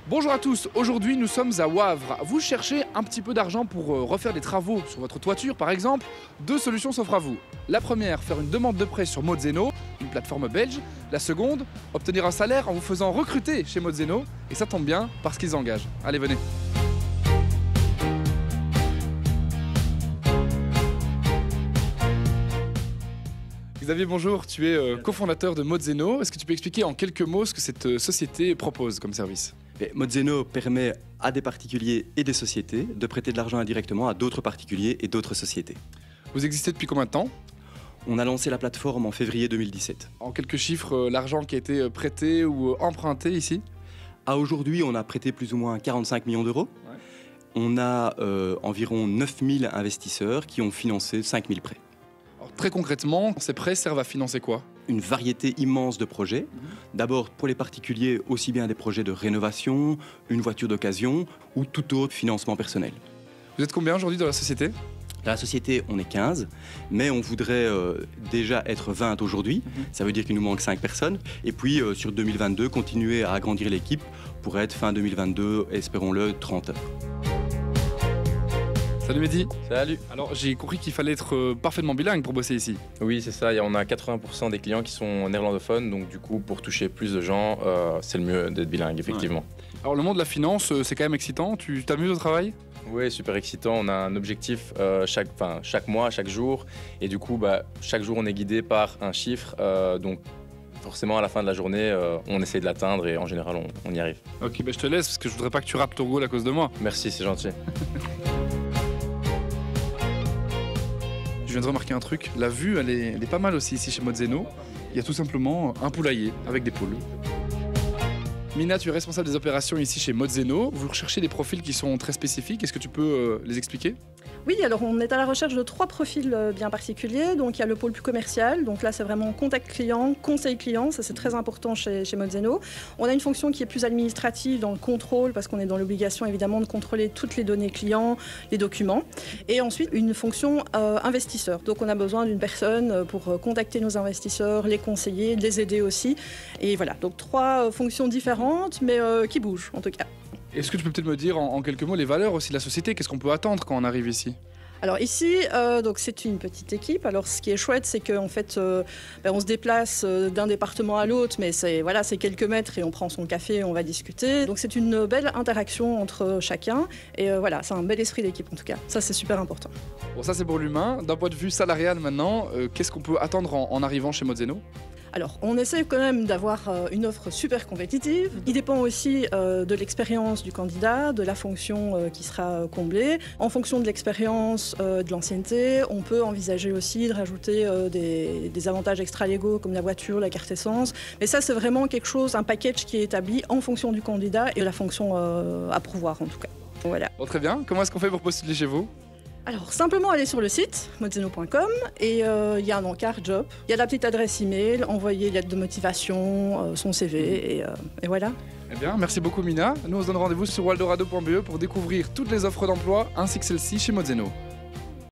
Bonjour à tous, aujourd'hui nous sommes à Wavre. Vous cherchez un petit peu d'argent pour refaire des travaux sur votre toiture par exemple. Deux solutions s'offrent à vous. La première, faire une demande de prêt sur Mozeno, une plateforme belge. La seconde, obtenir un salaire en vous faisant recruter chez Mozeno. Et ça tombe bien parce qu'ils engagent. Allez, venez. Xavier, bonjour, tu es cofondateur de Mozeno. Est-ce que tu peux expliquer en quelques mots ce que cette société propose comme service ? Mozeno permet à des particuliers et des sociétés de prêter de l'argent indirectement à d'autres particuliers et d'autres sociétés. Vous existez depuis combien de temps ? On a lancé la plateforme en février 2017. En quelques chiffres, l'argent qui a été prêté ou emprunté ici ? À aujourd'hui, on a prêté plus ou moins 45 millions d'euros. Ouais. On a environ 9000 investisseurs qui ont financé 5000 prêts. Alors, très concrètement, ces prêts servent à financer quoi ? Une variété immense de projets. D'abord, pour les particuliers, aussi bien des projets de rénovation, une voiture d'occasion ou tout autre financement personnel. Vous êtes combien aujourd'hui dans la société ? Dans la société, on est 15, mais on voudrait déjà être 20 aujourd'hui. Ça veut dire qu'il nous manque 5 personnes. Et puis, sur 2022, continuer à agrandir l'équipe pour être fin 2022, espérons-le, 30 heures. Salut Mehdi. Salut. Alors j'ai compris qu'il fallait être parfaitement bilingue pour bosser ici. Oui, c'est ça. On a 80% des clients qui sont néerlandophones, donc du coup pour toucher plus de gens, c'est le mieux d'être bilingue, effectivement. Ouais. Alors le monde de la finance, c'est quand même excitant. Tu t'amuses au travail ? Oui, super excitant. On a un objectif chaque mois, chaque jour, et du coup chaque jour on est guidé par un chiffre, donc forcément à la fin de la journée, on essaie de l'atteindre et en général on y arrive. Ok, je te laisse parce que je voudrais pas que tu rates ton goal à cause de moi. Merci, c'est gentil. Je viens de remarquer un truc, la vue elle est pas mal aussi ici chez Mozeno. Il y a tout simplement un poulailler avec des poules. Mina, tu es responsable des opérations ici chez Mozeno. Vous recherchez des profils qui sont très spécifiques, est-ce que tu peux les expliquer ? Oui, alors on est à la recherche de 3 profils bien particuliers. Donc il y a le pôle plus commercial, donc là c'est vraiment contact client, conseil client, ça c'est très important chez Mozeno. On a une fonction qui est plus administrative dans le contrôle, parce qu'on est dans l'obligation évidemment de contrôler toutes les données clients, les documents. Et ensuite une fonction investisseur. Donc on a besoin d'une personne pour contacter nos investisseurs, les conseiller, les aider aussi. Et voilà, donc 3 fonctions différentes, mais qui bougent en tout cas. Est-ce que tu peux peut-être me dire en quelques mots les valeurs aussi de la société ? Qu'est-ce qu'on peut attendre quand on arrive ici ? Alors ici, donc c'est une petite équipe. Alors ce qui est chouette, c'est qu'en fait, on se déplace d'un département à l'autre, mais c'est quelques mètres et on prend son café, on va discuter. Donc c'est une belle interaction entre chacun et c'est un bel esprit d'équipe en tout cas. Ça c'est super important. Bon, ça c'est pour l'humain. D'un point de vue salarial maintenant, qu'est-ce qu'on peut attendre en arrivant chez Mozeno ? Alors, on essaie quand même d'avoir une offre super compétitive. Il dépend aussi de l'expérience du candidat, de la fonction qui sera comblée. En fonction de l'expérience, de l'ancienneté, on peut envisager aussi de rajouter des avantages extra-légaux comme la voiture, la carte essence. Mais ça, c'est vraiment quelque chose, un package qui est établi en fonction du candidat et de la fonction à pourvoir en tout cas. Voilà. Bon, très bien. Comment est-ce qu'on fait pour postuler chez vous ? Alors, simplement aller sur le site mozeno.com et il y a un encart job. Il y a la petite adresse email, envoyer lettre de motivation, son CV et voilà. Eh bien, merci beaucoup Mina. Nous on se donne rendez-vous sur waldorado.be pour découvrir toutes les offres d'emploi ainsi que celle-ci chez Mozeno.